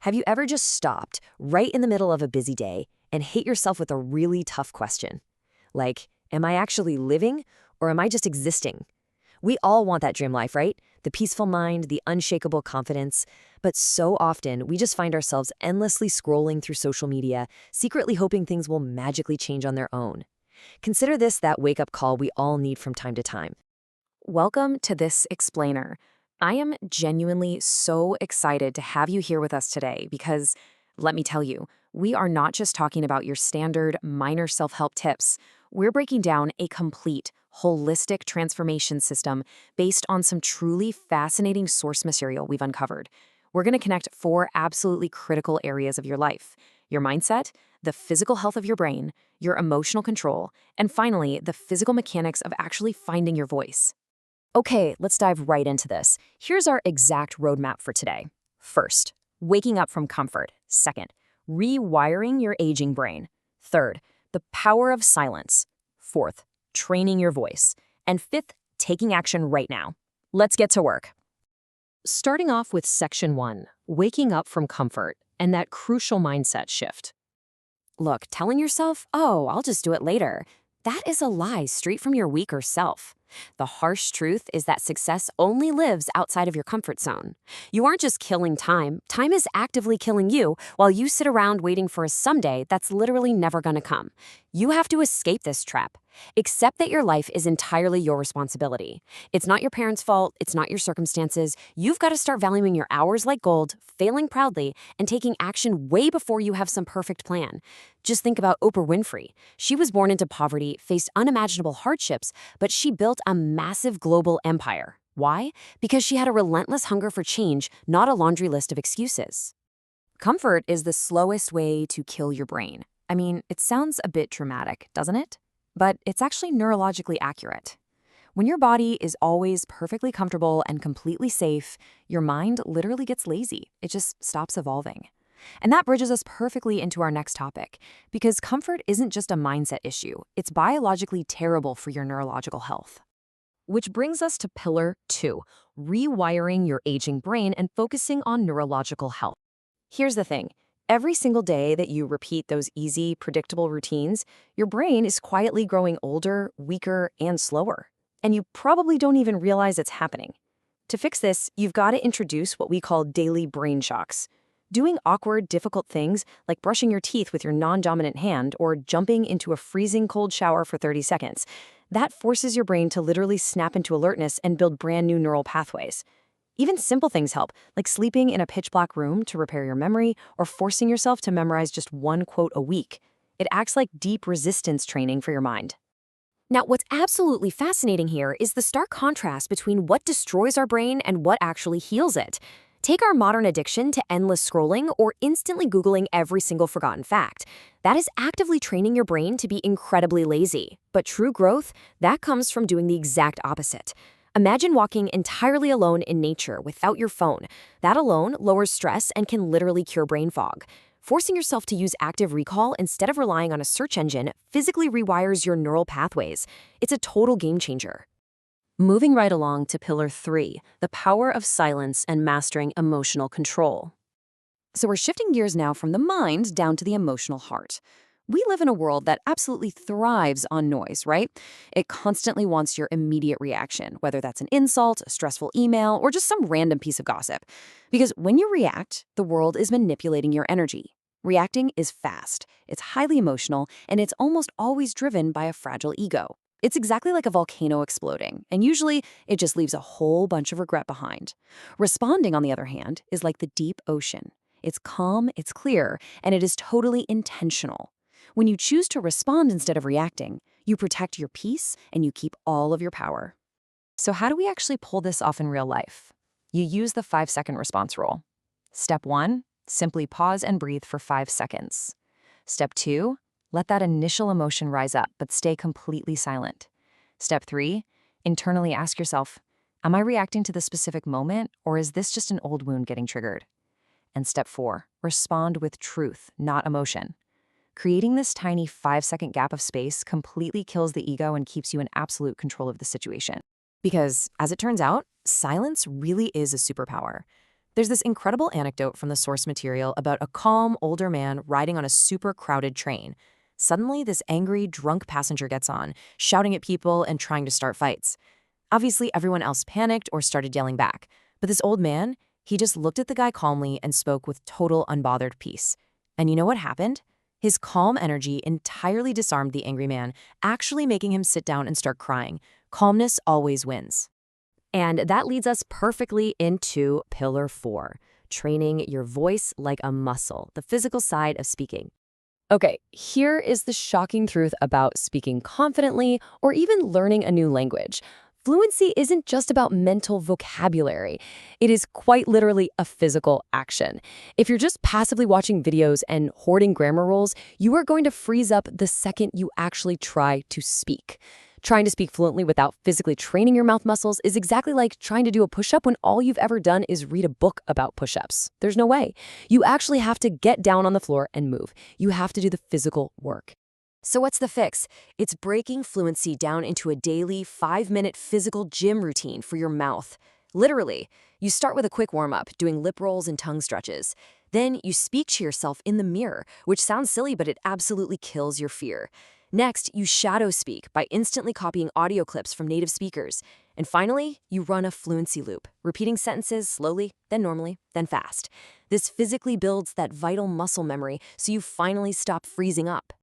Have you ever just stopped right in the middle of a busy day and hit yourself with a really tough question? Like, am I actually living or am I just existing? We all want that dream life, right? The peaceful mind, the unshakable confidence. But so often, we just find ourselves endlessly scrolling through social media, secretly hoping things will magically change on their own. Consider this that wake-up call we all need from time to time. Welcome to this explainer. I am genuinely so excited to have you here with us today because, let me tell you, we are not just talking about your standard minor self-help tips. We're breaking down a complete, holistic transformation system based on some truly fascinating source material we've uncovered. We're going to connect four absolutely critical areas of your life: your mindset, the physical health of your brain, your emotional control, and finally, the physical mechanics of actually finding your voice. Okay, let's dive right into this. Here's our exact roadmap for today. First, waking up from comfort. Second, rewiring your aging brain. Third, the power of silence. Fourth, training your voice. And fifth, taking action right now. Let's get to work. Starting off with section 1, waking up from comfort and that crucial mindset shift. Look, telling yourself, oh, I'll just do it later, that is a lie straight from your weaker self. The harsh truth is that success only lives outside of your comfort zone. You aren't just killing time, time is actively killing you while you sit around waiting for a someday that's literally never gonna come. You have to escape this trap. Accept that your life is entirely your responsibility. It's not your parents' fault, it's not your circumstances. You've got to start valuing your hours like gold, failing proudly, and taking action way before you have some perfect plan. Just think about Oprah Winfrey. She was born into poverty, faced unimaginable hardships, but she built a massive global empire. Why? Because she had a relentless hunger for change, not a laundry list of excuses. Comfort is the slowest way to kill your brain. I mean, it sounds a bit dramatic, doesn't it? But it's actually neurologically accurate. When your body is always perfectly comfortable and completely safe, your mind literally gets lazy. It just stops evolving. And that bridges us perfectly into our next topic, because comfort isn't just a mindset issue, it's biologically terrible for your neurological health. Which brings us to pillar 2, rewiring your aging brain and focusing on neurological health. Here's the thing. Every single day that you repeat those easy, predictable routines, your brain is quietly growing older, weaker, and slower. And you probably don't even realize it's happening. To fix this, you've got to introduce what we call daily brain shocks. Doing awkward, difficult things like brushing your teeth with your non-dominant hand or jumping into a freezing cold shower for 30 seconds. That forces your brain to literally snap into alertness and build brand new neural pathways. Even simple things help, like sleeping in a pitch-black room to repair your memory or forcing yourself to memorize just one quote a week. It acts like deep resistance training for your mind. Now, what's absolutely fascinating here is the stark contrast between what destroys our brain and what actually heals it. Take our modern addiction to endless scrolling or instantly Googling every single forgotten fact. That is actively training your brain to be incredibly lazy. But true growth, that comes from doing the exact opposite. Imagine walking entirely alone in nature without your phone. That alone lowers stress and can literally cure brain fog. Forcing yourself to use active recall instead of relying on a search engine physically rewires your neural pathways. It's a total game changer. Moving right along to pillar 3, the power of silence and mastering emotional control. So we're shifting gears now from the mind down to the emotional heart. We live in a world that absolutely thrives on noise, right? It constantly wants your immediate reaction, whether that's an insult, a stressful email, or just some random piece of gossip. Because when you react, the world is manipulating your energy. Reacting is fast, it's highly emotional, and it's almost always driven by a fragile ego. It's exactly like a volcano exploding, and usually it just leaves a whole bunch of regret behind. Responding, on the other hand, is like the deep ocean. It's calm, it's clear, and it is totally intentional. When you choose to respond instead of reacting, you protect your peace and you keep all of your power. So how do we actually pull this off in real life? You use the 5-second response rule. Step 1, simply pause and breathe for 5 seconds. Step 2, let that initial emotion rise up, but stay completely silent. Step 3, internally ask yourself, am I reacting to the specific moment, or is this just an old wound getting triggered? And step 4, respond with truth, not emotion. Creating this tiny 5-second gap of space completely kills the ego and keeps you in absolute control of the situation. Because, as it turns out, silence really is a superpower. There's this incredible anecdote from the source material about a calm, older man riding on a super crowded train. Suddenly, this angry, drunk passenger gets on, shouting at people and trying to start fights. Obviously, everyone else panicked or started yelling back. But this old man, he just looked at the guy calmly and spoke with total unbothered peace. And you know what happened? His calm energy entirely disarmed the angry man, actually making him sit down and start crying. Calmness always wins. And that leads us perfectly into Pillar 4, training your voice like a muscle, the physical side of speaking. Okay, here is the shocking truth about speaking confidently or even learning a new language. Fluency isn't just about mental vocabulary. It is quite literally a physical action. If you're just passively watching videos and hoarding grammar rules, you are going to freeze up the second you actually try to speak. Trying to speak fluently without physically training your mouth muscles is exactly like trying to do a push-up when all you've ever done is read a book about push-ups. There's no way. You actually have to get down on the floor and move. You have to do the physical work. So what's the fix? It's breaking fluency down into a daily 5-minute physical gym routine for your mouth. Literally, you start with a quick warm-up, doing lip rolls and tongue stretches. Then you speak to yourself in the mirror, which sounds silly, but it absolutely kills your fear. Next, you shadow speak by instantly copying audio clips from native speakers. And finally, you run a fluency loop, repeating sentences slowly, then normally, then fast. This physically builds that vital muscle memory so you finally stop freezing up.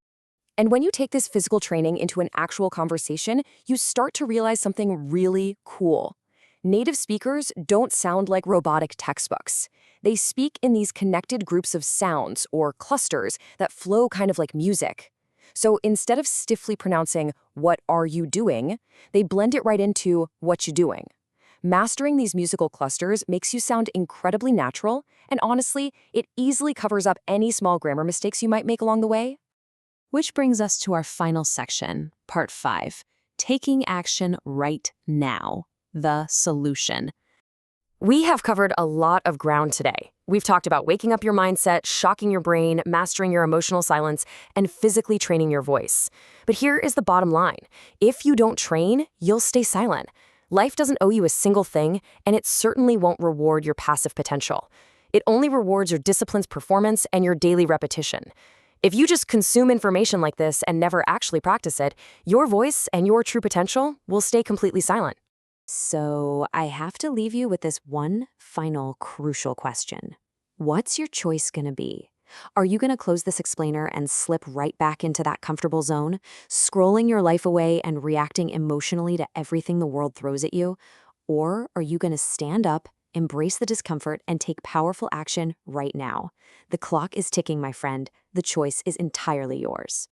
And when you take this physical training into an actual conversation, you start to realize something really cool. Native speakers don't sound like robotic textbooks. They speak in these connected groups of sounds or clusters that flow kind of like music. So instead of stiffly pronouncing, "What are you doing?" they blend it right into, "What you doing?" Mastering these musical clusters makes you sound incredibly natural, and honestly, it easily covers up any small grammar mistakes you might make along the way. Which brings us to our final section, Part 5, Taking Action Right Now, the Solution. We have covered a lot of ground today. We've talked about waking up your mindset, shocking your brain, mastering your emotional silence, and physically training your voice. But here is the bottom line. If you don't train, you'll stay silent. Life doesn't owe you a single thing, and it certainly won't reward your passive potential. It only rewards your discipline's performance and your daily repetition. If you just consume information like this and never actually practice it, your voice and your true potential will stay completely silent. So I have to leave you with this one final crucial question. What's your choice going to be? Are you going to close this explainer and slip right back into that comfortable zone, scrolling your life away and reacting emotionally to everything the world throws at you? Or are you going to stand up, embrace the discomfort, and take powerful action right now? The clock is ticking, my friend. The choice is entirely yours.